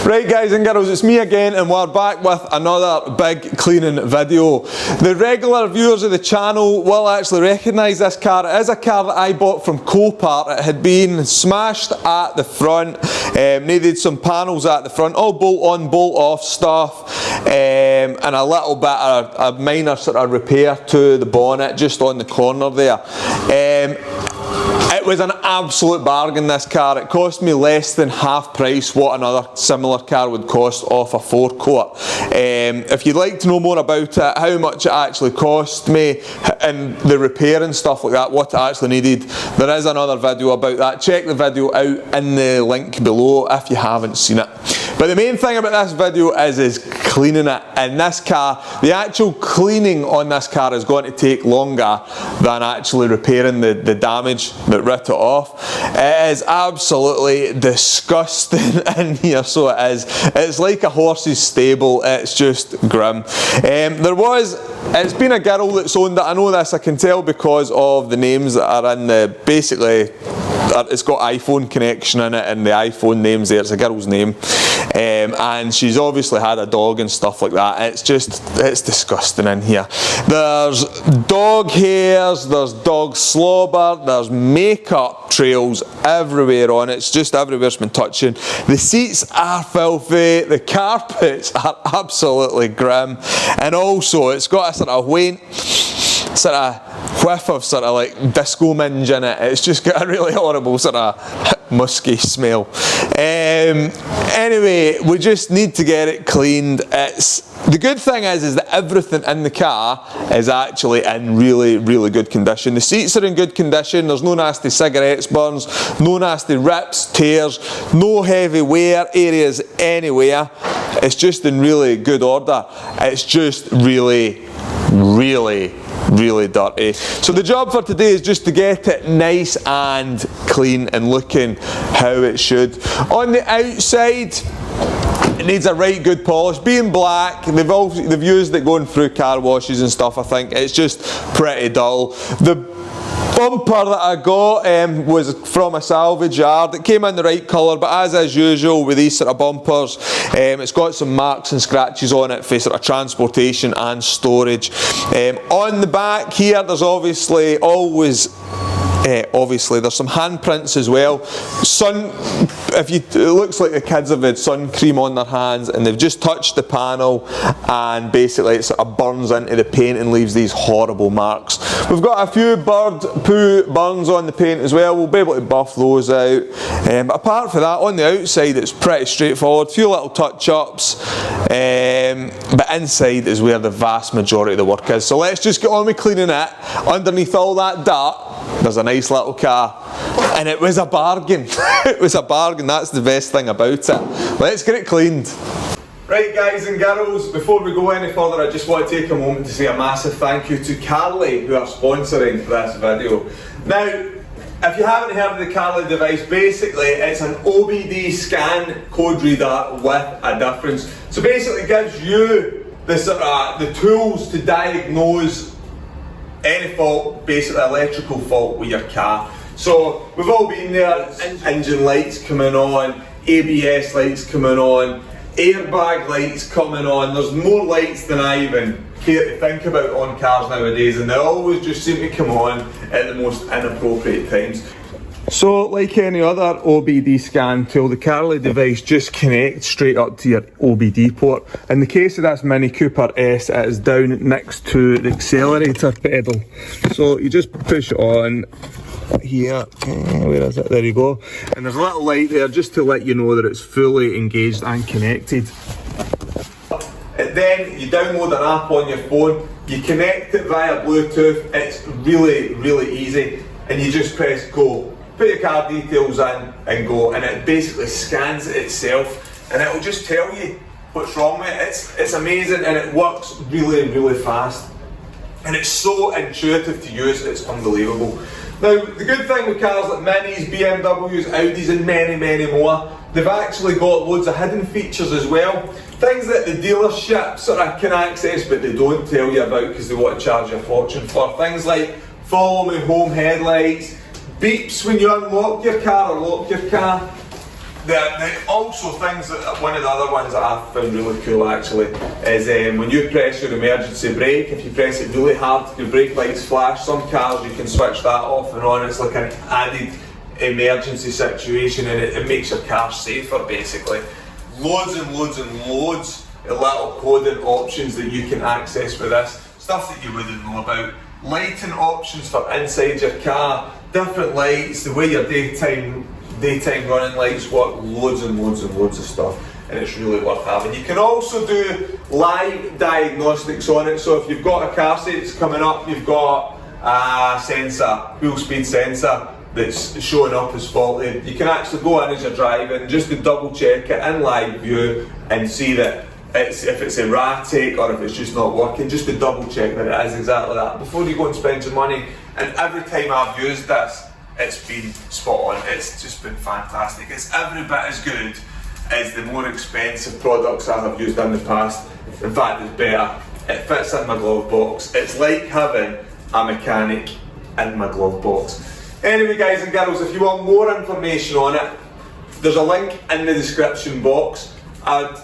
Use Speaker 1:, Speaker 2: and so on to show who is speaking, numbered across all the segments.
Speaker 1: Right guys and girls, it's me again and we're back with another big cleaning video. The regular viewers of the channel will actually recognise this car. It is a car that I bought from Copart. It had been smashed at the front, needed some panels at the front, all bolt on, bolt off stuff, and a little bit of a minor sort of repair to the bonnet just on the corner there. It was an absolute bargain, this car. It cost me less than half price what another similar car would cost off a forecourt. If you'd like to know more about it, how much it actually cost me and the repair and stuff like that, what it actually needed, there is another video about that. Check the video out in the link below if you haven't seen it. But the main thing about this video is cleaning it. And this car, the actual cleaning on this car is going to take longer than actually repairing the damage that ripped it off. It is absolutely disgusting in here, so it is. It's like a horse's stable, it's just grim. It's been a girl that's owned it. I know this, I can tell because of the names that are in the, basically, it's got iPhone connection in it and the iPhone name's there, it's a girl's name. And she's obviously had a dog and stuff like that. It's disgusting in here. There's dog hairs, there's dog slobber, there's makeup trails everywhere on it. It's just everywhere's been touching. The seats are filthy, the carpets are absolutely grim, and also it's got a sort of sort of whiff of sort of like disco minge in it. It's just got a really horrible sort of musky smell. Anyway, we just need to get it cleaned. The good thing is that everything in the car is actually in really, really good condition. The seats are in good condition. There's no nasty cigarettes burns, no nasty rips, tears, no heavy wear areas anywhere. It's just in really good order. It's just really, really dirty. So the job for today is just to get it nice and clean and looking how it should. On the outside, it needs a right good polish. Being black, they've used it going through car washes and stuff. I think it's just pretty dull. The bumper that I got was from a salvage yard. It came in the right colour, but as is usual with these sort of bumpers, it's got some marks and scratches on it for sort of transportation and storage. On the back here, there's obviously there's some handprints as well. It looks like the kids have had sun cream on their hands and they've just touched the panel and basically it sort of burns into the paint and leaves these horrible marks. We've got a few bird poo burns on the paint as well. We'll be able to buff those out. But apart from that, on the outside it's pretty straightforward. A few little touch-ups, but inside is where the vast majority of the work is. So let's just get on with cleaning it. Underneath all that dirt, there's a nice little car, and it was a bargain. It was a bargain, that's the best thing about it. Let's get it cleaned. Right guys and girls, before we go any further, I just want to take a moment to say a massive thank you to Carly who are sponsoring this video. Now, if you haven't heard of the Carly device, basically it's an OBD scan code reader with a difference. So basically it gives you the tools to diagnose any fault, basically electrical fault with your car. So we've all been there, engine lights coming on, ABS lights coming on, airbag lights coming on. There's more lights than I even care to think about on cars nowadays, and they always just seem to come on at the most inappropriate times. So like any other OBD scan tool, the Carly device just connects straight up to your OBD port. In the case of this Mini Cooper S, it is down next to the accelerator pedal. So you just push it on here, where is it? There you go. And there's a little light there just to let you know that it's fully engaged and connected. And then you download an app on your phone, you connect it via Bluetooth. It's really, really easy, and you just press go. Put your car details in and go, and it basically scans it itself and it'll just tell you what's wrong with it. It's amazing, and it works really, really fast. And it's so intuitive to use, it's unbelievable. Now, the good thing with cars like Minis, BMWs, Audis and many, many more, they've actually got loads of hidden features as well. Things that the dealership sort of can access but they don't tell you about because they want to charge you a fortune for. Things like follow me home headlights, beeps when you unlock your car or lock your car, Also things that, one of the other ones that I found really cool actually is when you press your emergency brake, if you press it really hard, your brake lights flash. Some cars you can switch that off and on. It's like an added emergency situation, and it makes your car safer basically. Loads and loads and loads of little coding options that you can access with this. Stuff that you wouldn't know about. Lighting options for inside your car, different lights, the way your daytime running lights work, loads and loads and loads of stuff, and it's really worth having. You can also do live diagnostics on it, so if you've got a car seat that's coming up, you've got a sensor, wheel speed sensor that's showing up as faulty, you can actually go in as you're driving just to double check it in live view and see that if it's erratic or if it's just not working, just to double check that it is exactly that before you go and spend your money. And every time I've used this, it's been spot on. It's just been fantastic. It's every bit as good as the more expensive products I have used in the past. In fact, it's better. It fits in my glove box. It's like having a mechanic in my glove box. Anyway, guys and girls, if you want more information on it, there's a link in the description box. I'd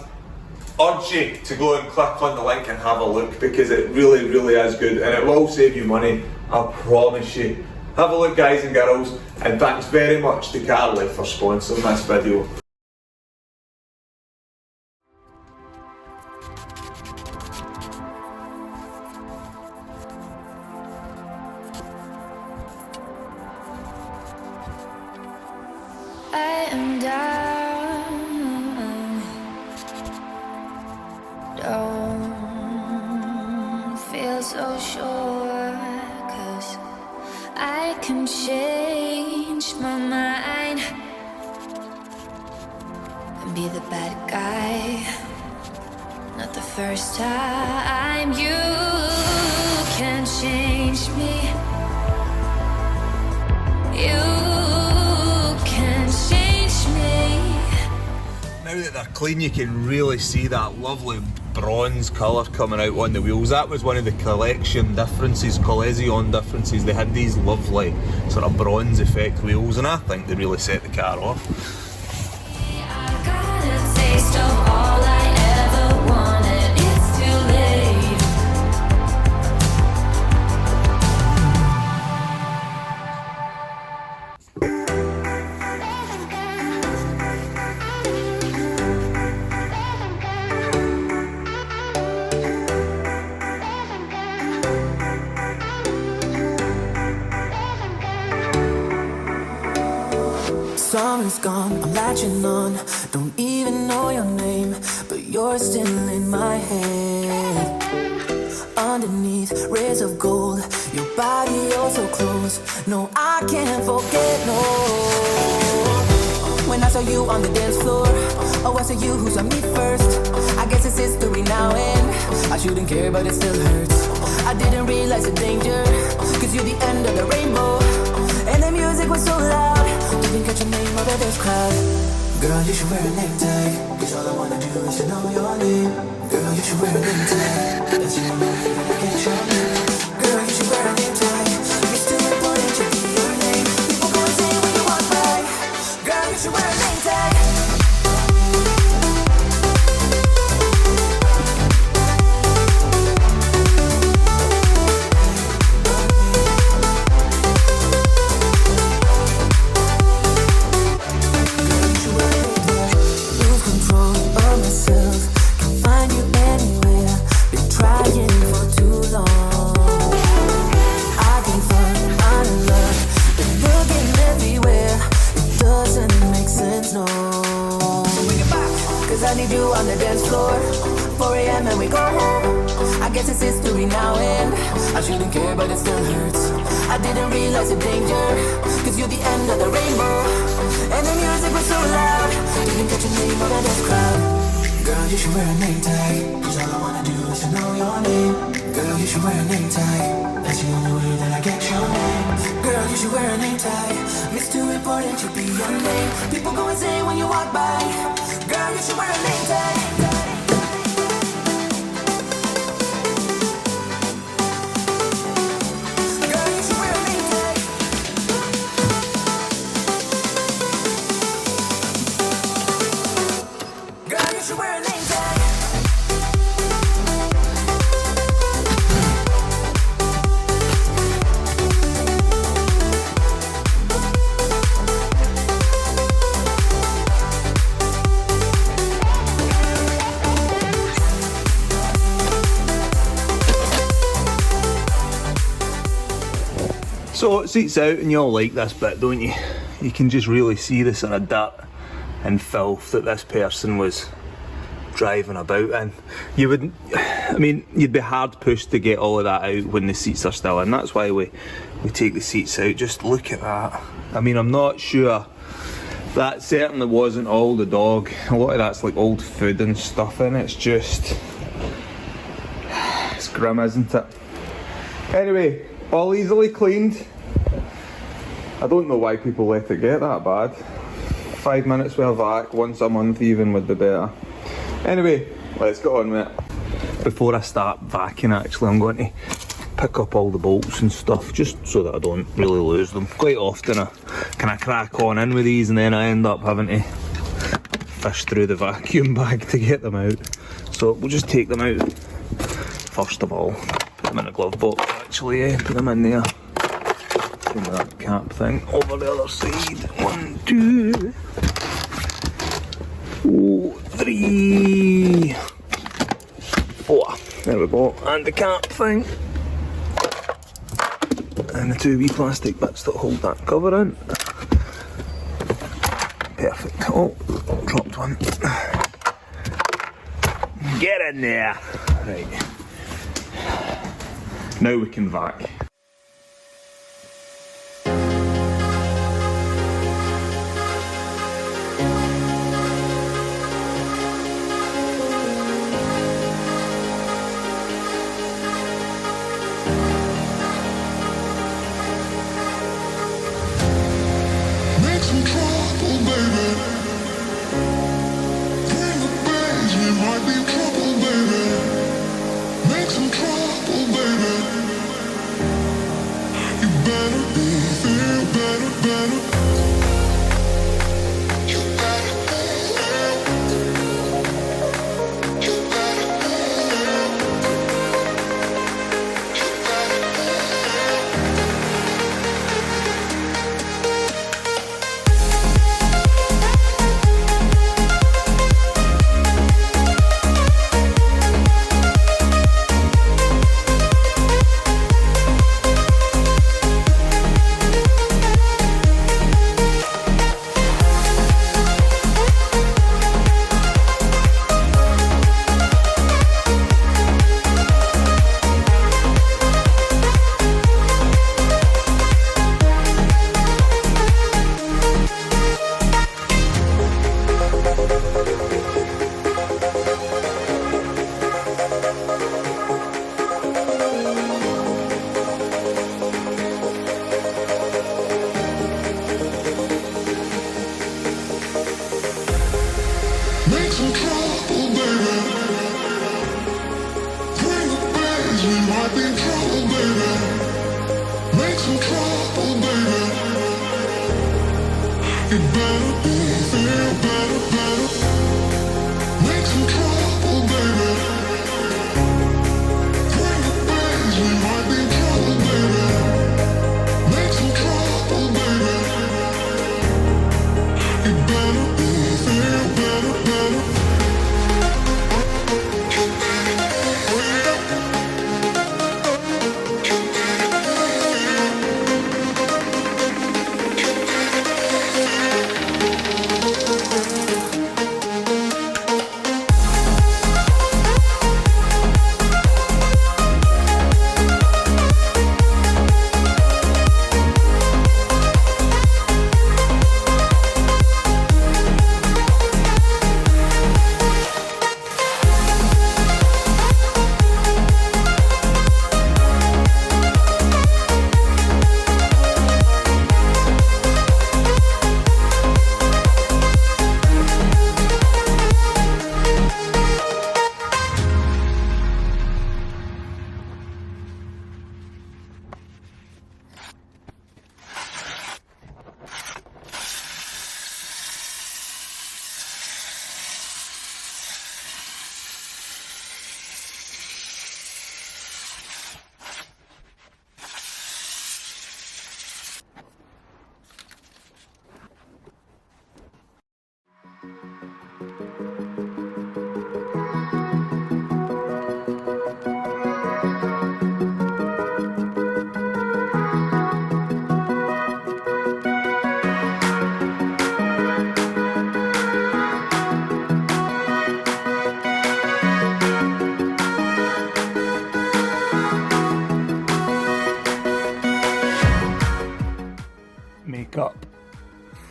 Speaker 1: urge you to go and click on the link and have a look, because it really, really is good, and it will save you money, I promise you. Have a look, guys and girls, and thanks very much to Carly for sponsoring this video.
Speaker 2: I am down, don't feel so sure, 'cause I can change my mind and be the bad guy. Not the first time. You can change me. You can change me.
Speaker 1: Now that they're clean, you can really see that lovely bronze colour coming out on the wheels. That was one of the collection differences, collision differences. They had these lovely sort of bronze effect wheels, and I think they really set the car off.
Speaker 2: I got a taste of all I ever wanted. It's too late.
Speaker 3: Summer's gone, I'm latching on. Don't even know your name, but you're still in my head. Underneath rays of gold, your body oh so close. No, I can't forget, no. When I saw you on the dance floor, oh, I saw you who saw me first. I guess it's history now, and I shouldn't care, but it still hurts. I didn't realize the danger, 'cause you're the end of the rainbow, and the music was so loud. Didn't catch your name over this crowd. Girl, you should wear a name tag, 'cause all I wanna do is to know your name. Girl, you should wear a name tag, that's the only way that I get your name. Girl, you should wear a name tag, it's too important to be your name. People go insane when you walk by. Girl, you should wear a name tag. I need you on the dance floor, 4 a.m. and we go home. I guess it's history now, and I shouldn't care, but it still hurts. I didn't realize the danger, 'cause you're the end of the rainbow, and the music was so loud. Didn't catch your name over this crowd. Girl, you should wear a name tag, 'cause all I wanna do is to know your name. Girl, you should wear a name tag, that's the only way that I get your name. Girl, you should wear a name tag, it's too important to be your name. People go insane when you walk by. Girl, you should wear a name tag. Girl, you should wear a name tag. You should wear a name tag.
Speaker 4: So it seats out, and you all like this bit, don't you? You can just really see the sort of dirt and filth that this person was driving about in. You wouldn't, I mean, you'd be hard pushed to get all of that out when the seats are still in. That's why we take the seats out. Just look at that. I mean, I'm not sure. That certainly wasn't all the dog. A lot of that's like old food and stuff in it. It's just, it's grim, isn't it? Anyway, all easily cleaned. I don't know why people let it get that bad. 5 minutes with a vac, once a month even would be better. Anyway, let's get on with it. Before I start vacuuming, actually, I'm going to pick up all the bolts and stuff, just so that I don't really lose them. Quite often I kind of crack on in with these and then I end up having to fish through the vacuum bag to get them out. So we'll just take them out first of all. Put them in a glove box, actually, put them in there. Bring that cap thing over the other side. 1, 2, 3, 4. There we go. And the cap thing. And the 2 wee plastic bits that hold that cover in. Perfect. Oh, dropped one. Get in there. Right. Now we can vac.
Speaker 5: Make some trouble, baby. Bring the bass, we might be in trouble, baby. Make some trouble, baby.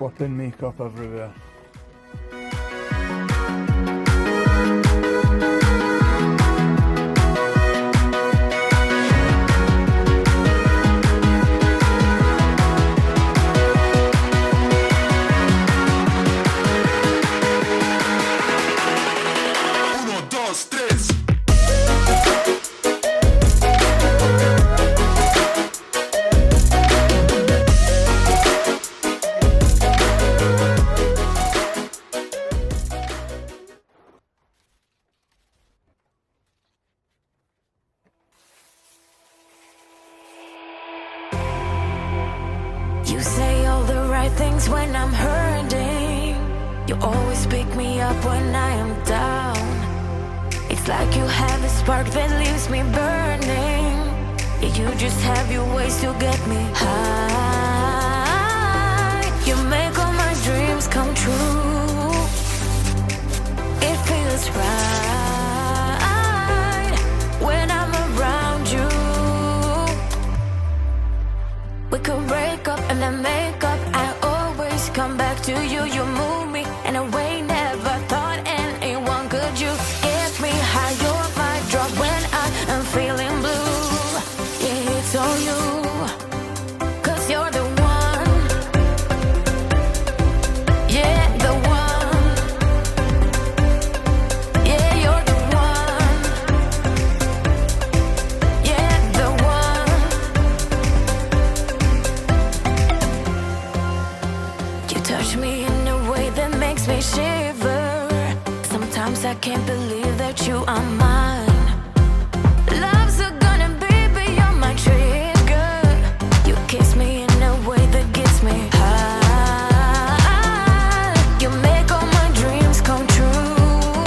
Speaker 4: flipping makeup everywhere.
Speaker 5: Uno, dos, tres.
Speaker 2: You say all the right things when I'm hurting. You always pick me up when I am down. It's like you have a spark that leaves me burning. Yeah, you just have your ways to get me high. You make all my dreams come true. It feels right when I'm around you. We could break up and then make up. I always come back to you. You move me in a way never thought anyone could. You get me high. You're my drug when I am feeling blue. Yeah, it's all you. 'Cause you're the one. Yeah, the one. Yeah, you're the one. Yeah, the one. You touch me in a way that makes me shiver. Sometimes I can't believe that you are mine. Love's gonna be beyond my trigger. You kiss me in a way that gets me high. You make all my dreams come true.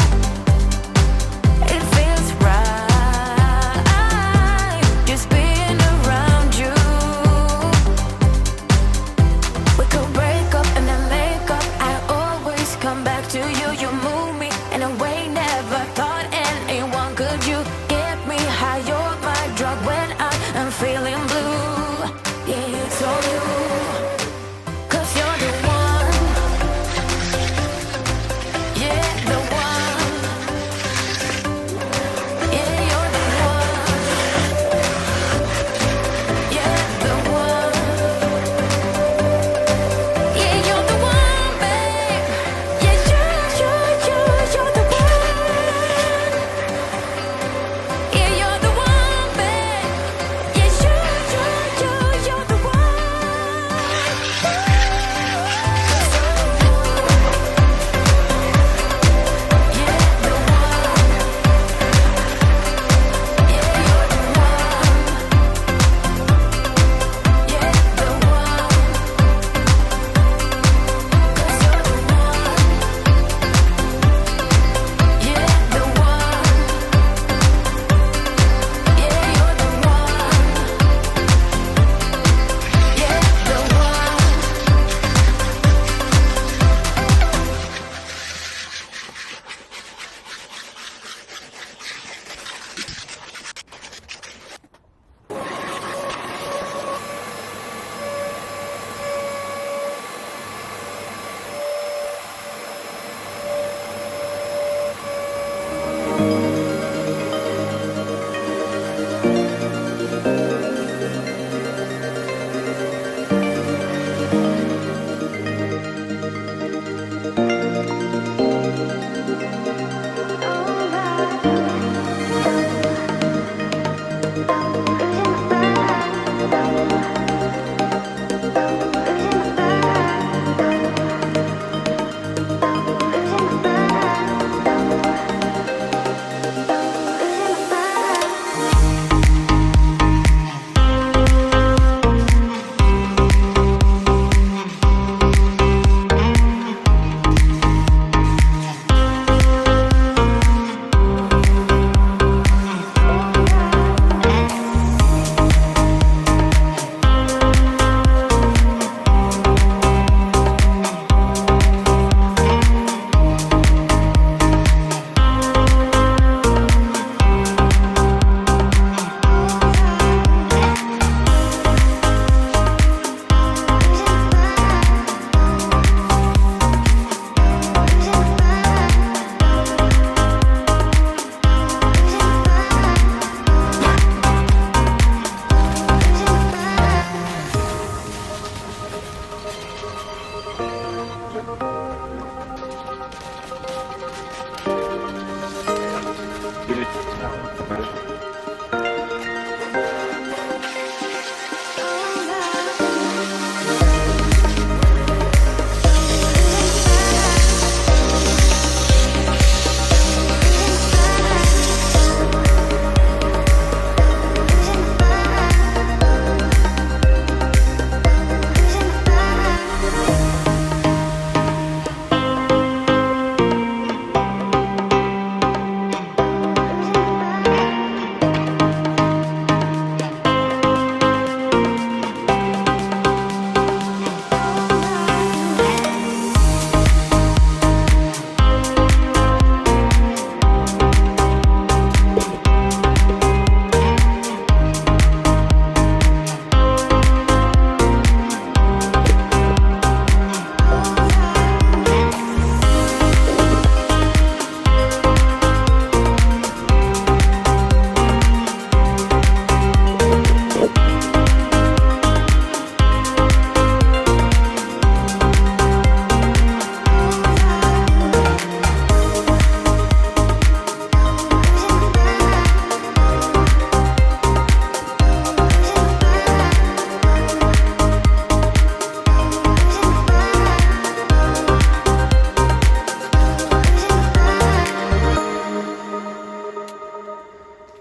Speaker 2: It feels right just being around you. We could break up and then make up. I always come back to you. You move me in a way never thought anyone could.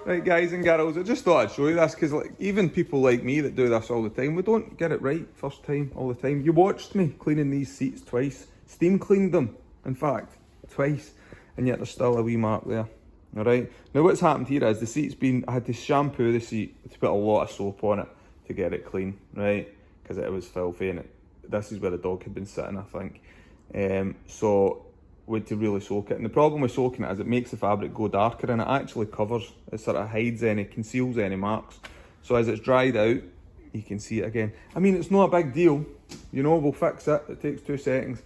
Speaker 4: Right guys and girls, I just thought I'd show you this because like, even people like me that do this all the time, we don't get it right first time all the time. You watched me cleaning these seats twice, steam cleaned them in fact twice, and yet there's still a wee mark there. Alright, now what's happened here is the seat's been, I had to shampoo the seat to put a lot of soap on it to get it clean, right, because it was filthy and this is where the dog had been sitting I think. So we had to really soak it, and the problem with soaking it is it makes the fabric go darker and it actually covers, it sort of hides any, conceals any marks. So as it's dried out, you can see it again. I mean, it's not a big deal, you know, we'll fix it, it takes 2 seconds,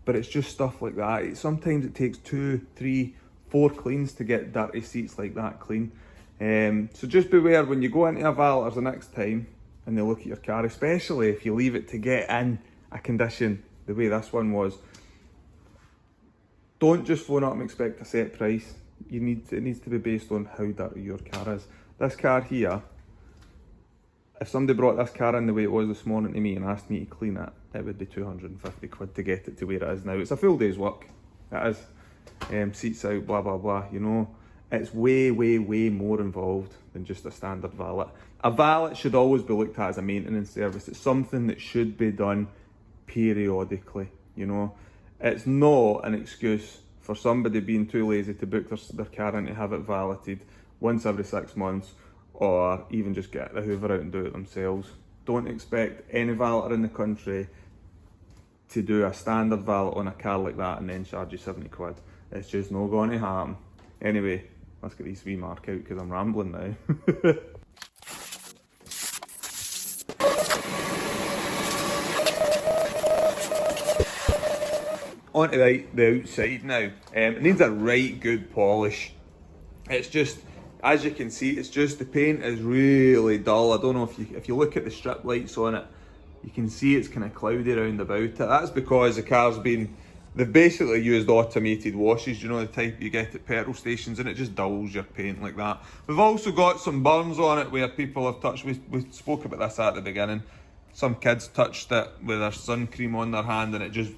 Speaker 4: but it's just stuff like that. Sometimes it takes 2, 3, 4 cleans to get dirty seats like that clean. So just beware when you go into a valet's the next time and they look at your car, especially if you leave it to get in a condition the way this one was. Don't just phone up and expect a set price. It needs to be based on how dirty your car is. This car here, if somebody brought this car in the way it was this morning to me and asked me to clean it, it would be 250 quid to get it to where it is now. It's a full day's work, it is. Seats out, blah, blah, blah, you know. It's way, way, way more involved than just a standard valet. A valet should always be looked at as a maintenance service. It's something that should be done periodically, you know. It's not an excuse for somebody being too lazy to book their car in to have it valeted once every 6 months, or even just get the hoover out and do it themselves. Don't expect any valeter in the country to do a standard valet on a car like that and then charge you 70 quid. It's just not going to happen. Anyway, let's get these wee mark out because I'm rambling now. Onto the outside now. It needs a right good polish. It's just, as you can see, it's just the paint is really dull. I don't know if you look at the strip lights on it, you can see it's kind of cloudy around about it. That's because the car's been, they've basically used automated washes, you know, the type you get at petrol stations, and it just dulls your paint like that. We've also got some burns on it where people have touched, we spoke about this at the beginning. Some kids touched it with their sun cream on their hand and it just,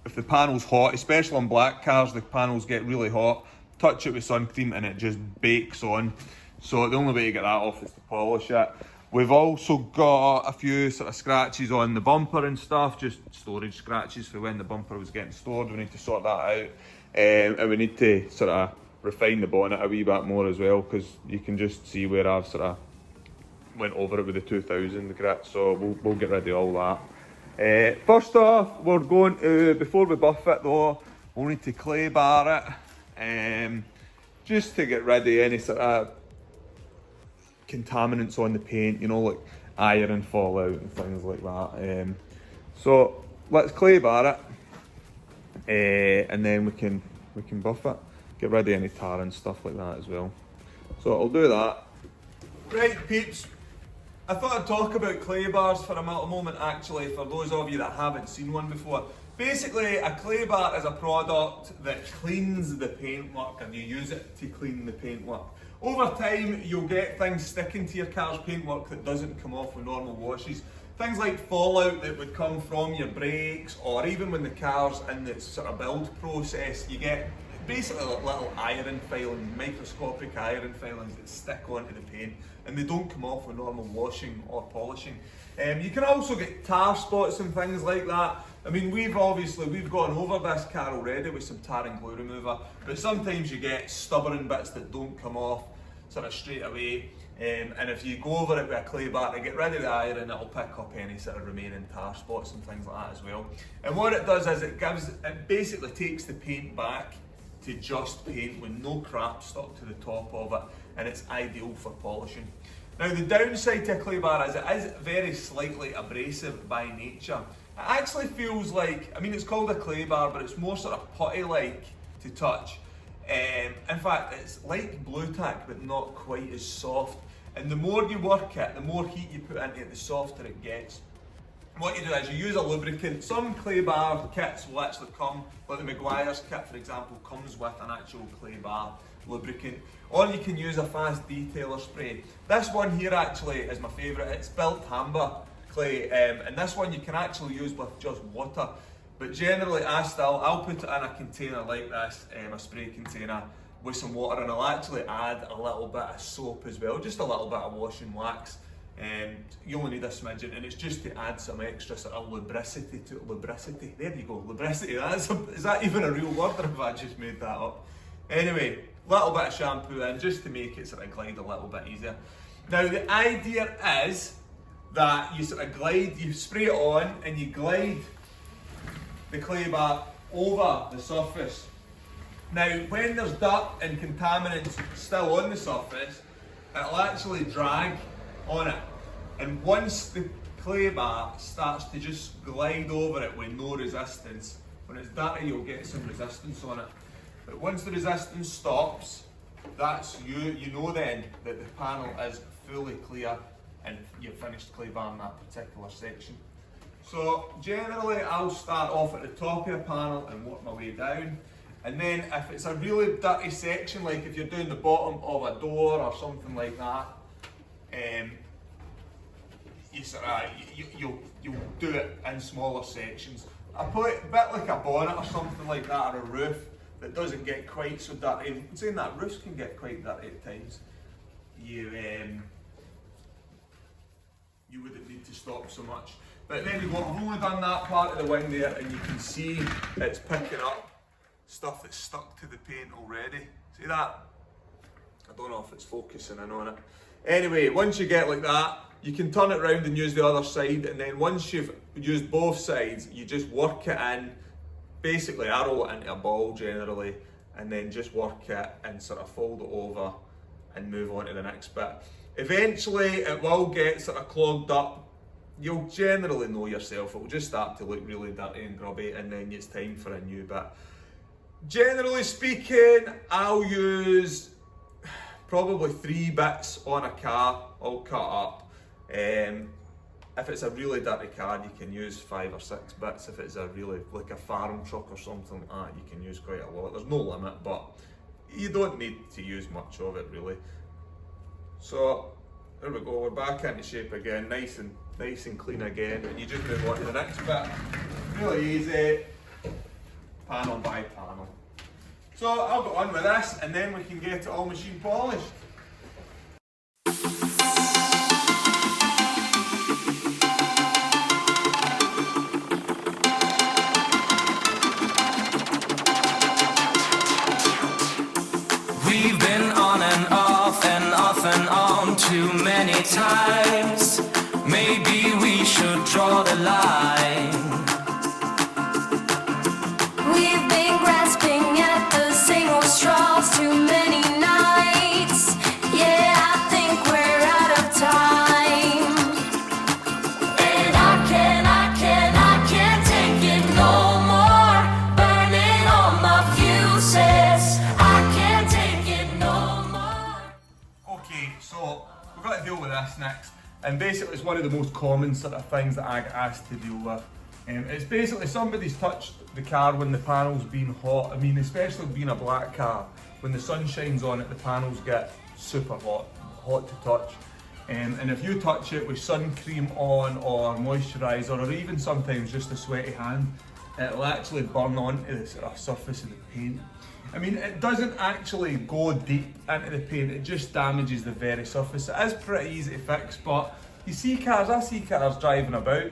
Speaker 4: if the panel's hot, especially on black cars, the panels get really hot, touch it with sun cream and it just bakes on. So the only way to get that off is to polish it. We've also got a few sort of scratches on the bumper and stuff, just storage scratches for when the bumper was getting stored. We need to sort that out. And we need to sort of refine the bonnet a wee bit more as well, because you can just see where I've sort of went over it with the 2000 grit, so we'll get rid of all that. First off, we're going to, before we buff it though, we'll need to clay bar it, just to get rid of any sort of contaminants on the paint, you know, like iron fallout and things like that. So let's clay bar it, and then we can buff it, get rid of any tar and stuff like that as well. So I'll do that. Right peeps, I thought I'd talk about clay bars for a moment actually, for those of you that haven't seen one before.
Speaker 1: Basically, a clay bar is a product that cleans the paintwork, and you use it to clean the paintwork. Over time, you'll get things sticking to your car's paintwork that doesn't come off with normal washes. Things like fallout that would come from your brakes, or even when the car's in the sort of build process, you get basically like little iron filings, microscopic iron filings that stick onto the paint, and they don't come off with normal washing or polishing. You can also get tar spots and things like that. I mean, we've gone over this car already with some tar and glue remover, but sometimes you get stubborn bits that don't come off sort of straight away. And if you go over it with a clay bar to get rid of the iron, it'll pick up any sort of remaining tar spots and things like that as well. And what it does is it basically takes the paint back to just paint with no crap stuck to the top of it, and it's ideal for polishing. Now the downside to a clay bar is it is very slightly abrasive by nature. It actually feels like, I mean, it's called a clay bar, but it's more sort of putty-like to touch. In fact, it's like blue tack, but not quite as soft. And the more you work it, the more heat you put into it, the softer it gets. What you do is you use a lubricant. Some clay bar kits will actually come, like the Maguire's kit for example, comes with an actual clay bar lubricant. Or you can use a fast detailer spray. This one here actually is my favourite. It's built amber clay, and this one you can actually use with just water. But generally I'll put it in a container like this, a spray container with some water, and I'll actually add a little bit of soap as well, just a little bit of washing wax. You only need a smidgen, and it's just to add some extra sort of lubricity to it. Lubricity, there you go, lubricity. Is that even a real word, or have I just made that up? Anyway, little bit of shampoo in just to make it sort of glide a little bit easier. Now the idea is that you sort of glide, you spray it on and you glide the clay bar over the surface. Now when there's dirt and contaminants still on the surface, it'll actually drag on it, and once the clay bar starts to just glide over it with no resistance, when it's dirty you'll get some resistance on it, but once the resistance stops, that's you know then that the panel is fully clear and you've finished clay barring that particular section. So generally I'll start off at the top of the panel and work my way down, and then if it's a really dirty section, like if you're doing the bottom of a door or something like that, you'll do it in smaller sections. I put it a bit like a bonnet or something like that, or a roof that doesn't get quite so dirty. I'm saying that roofs can get quite dirty at times. You wouldn't need to stop so much. But there you go, I've only done that part of the wing there, and you can see it's picking up stuff that's stuck to the paint already. See that? I don't know if it's focusing in on it. Anyway, once you get like that, you can turn it round and use the other side, and then once you've used both sides, you just work it in, basically arrow it into a ball generally, and then just work it and sort of fold it over and move on to the next bit. Eventually it will get sort of clogged up. You'll generally know yourself, it will just start to look really dirty and grubby, and then it's time for a new bit. Generally speaking, I'll use probably 3 bits on a car, all cut up. If it's a really dirty car, you can use 5 or 6 bits. If it's a really, like a farm truck or something like that, you can use quite a lot. There's no limit, but you don't need to use much of it really. So there we go, we're back into shape again, nice and clean again, and you just move on to the next bit. Really easy, panel by panel. So I'll go on with this, and then we can get it all machine polished.
Speaker 3: We've been on and off and off and on too many times. Maybe we should draw the line.
Speaker 2: We've been grasping at the same old straws too many nights. Yeah, I think we're out of time. And I can't take it no more. Burning all my fuses. I can't take it no more.
Speaker 1: Okay, so we've got to deal with this next. And basically it's one of the most common sort of things that I get asked to deal with.
Speaker 4: It's basically somebody's touched the car when the panel's been hot. I mean, especially being a black car, when the sun shines on it, the panels get super hot to touch. And if you touch it with sun cream on or moisturiser, or even sometimes just a sweaty hand, it'll actually burn onto the sort of surface of the paint. I mean, it doesn't actually go deep into the paint, it just damages the very surface. It is pretty easy to fix, but you see cars, I see cars driving about,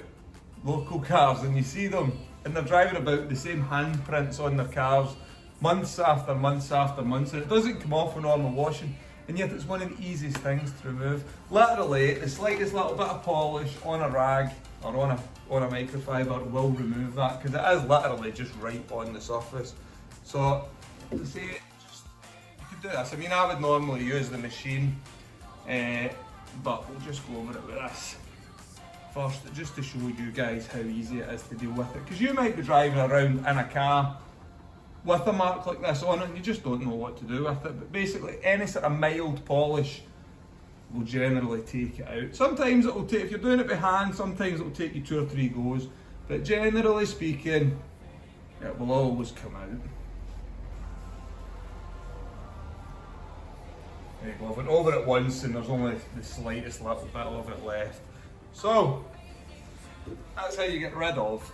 Speaker 4: local cars, and you see them, and they're driving about with the same handprints on their cars, months after months after months, and it doesn't come off with normal washing, and yet it's one of the easiest things to remove. Literally, the slightest little bit of polish on a rag, or on a microfiber will remove that, because it is literally just right on the surface. So, to say, you could do this. I mean, I would normally use the machine, but we'll just go over it with this first, just to show you guys how easy it is to deal with it. Because you might be driving around in a car with a mark like this on it and you just don't know what to do with it. But basically, any sort of mild polish will generally take it out. Sometimes it will take, if you're doing it by hand, sometimes it will take you 2 or 3 goes. But generally speaking, it will always come out. There you go, I went over it once and there's only the slightest little bit of it left. So, that's how you get rid of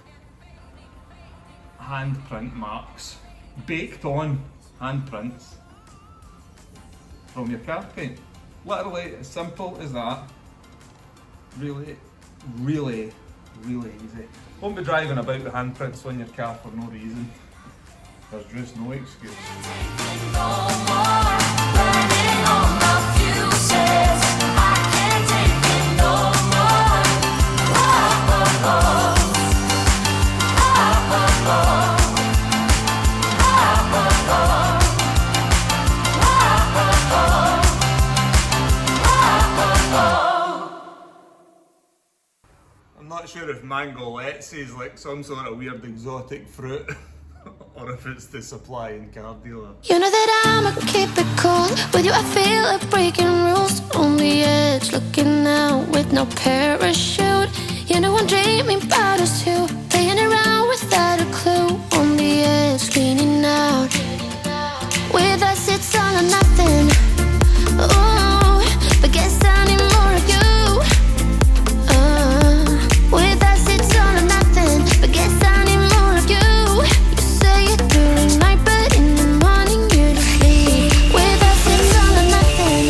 Speaker 4: handprint marks, baked on handprints from your car paint. Literally as simple as that. Really, really, really easy. Won't be driving about with handprints on your car for no reason. There's just no excuse. I'm not sure if mangoletsi is like some sort of weird exotic fruit or if it's the supply and car dealer.
Speaker 2: You know that I'ma keep it cool. With you I feel like breaking rules. On the edge, looking out with no parachute. You know I'm dreaming about us two, playing around without a clue. On the edge, leaning out. With us it's all or nothing. Ooh, but guess I need more of you. With us it's all or nothing, but guess I need more of you. You say it during night, but in the morning you're asleep. With us it's all or nothing.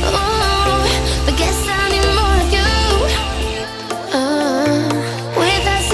Speaker 2: Ooh, but guess I need more of you. With us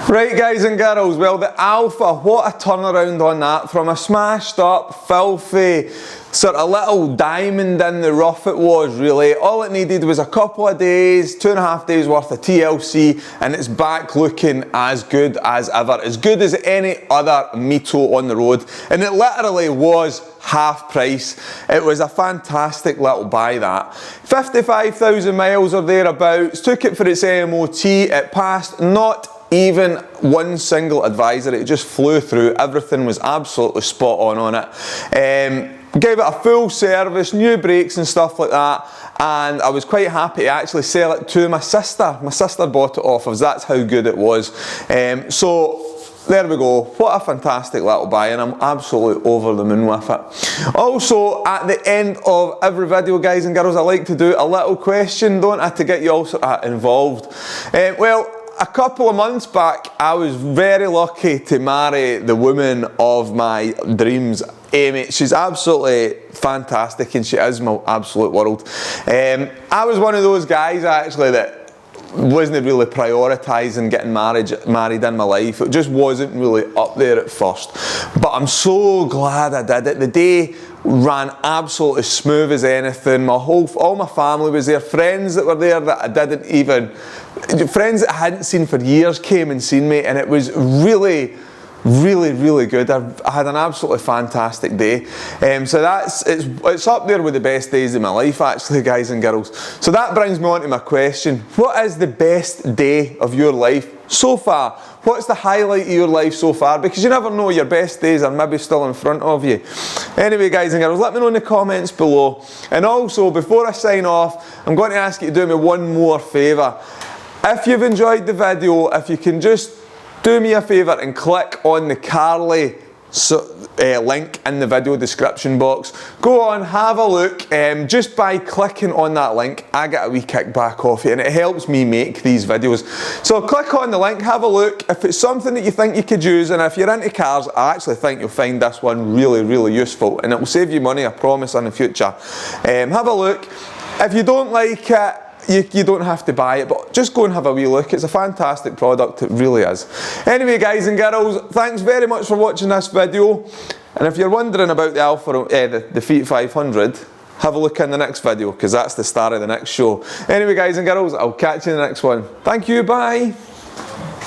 Speaker 1: Right guys and girls, well the Alfa, what a turnaround on that. From a smashed up, filthy, sort of little diamond in the rough it was really. All it needed was a couple of days, 2.5 days worth of TLC, and it's back looking as good as ever. As good as any other Mito on the road. And it literally was half price. It was a fantastic little buy that. 55,000 miles or thereabouts, took it for its MOT, it passed not even one single advisory, it just flew through, everything was absolutely spot on it. Gave it a full service, new brakes and stuff like that, and I was quite happy to actually sell it to my sister. My sister bought it off us, that's how good it was. So there we go, what a fantastic little buy, and I'm absolutely over the moon with it. Also, at the end of every video, guys and girls, I like to do a little question, don't I, to get you all sort of involved. Well, a couple of months back, I was very lucky to marry the woman of my dreams, Amy. She's absolutely fantastic and she is my absolute world. I was one of those guys actually that wasn't really prioritising getting married in my life. It just wasn't really up there at first. But I'm so glad I did it. The day ran absolutely smooth as anything. All my family was there. Friends that were there that I didn't even, friends that I hadn't seen for years came and seen me, and it was really good. I had an absolutely fantastic day. So it's up there with the best days of my life actually, guys and girls. So that brings me on to my question. What is the best day of your life so far? What's the highlight of your life so far? Because you never know, your best days are maybe still in front of you. Anyway, guys and girls, let me know in the comments below. And also, before I sign off, I'm going to ask you to do me one more favour. If you've enjoyed the video, if you can just do me a favour and click on the Carly link in the video description box. Go on, have a look. Just by clicking on that link, I get a wee kickback off it, and it helps me make these videos. So click on the link, have a look. If it's something that you think you could use, and if you're into cars, I actually think you'll find this one really useful, and it will save you money, I promise, in the future. Have a look. If you don't like it, you don't have to buy it, but just go and have a wee look. It's a fantastic product, it really is. Anyway, guys and girls, thanks very much for watching this video. And if you're wondering about the Alfa, the Fiat 500, have a look in the next video, because that's the start of the next show. Anyway, guys and girls, I'll catch you in the next one. Thank you, bye.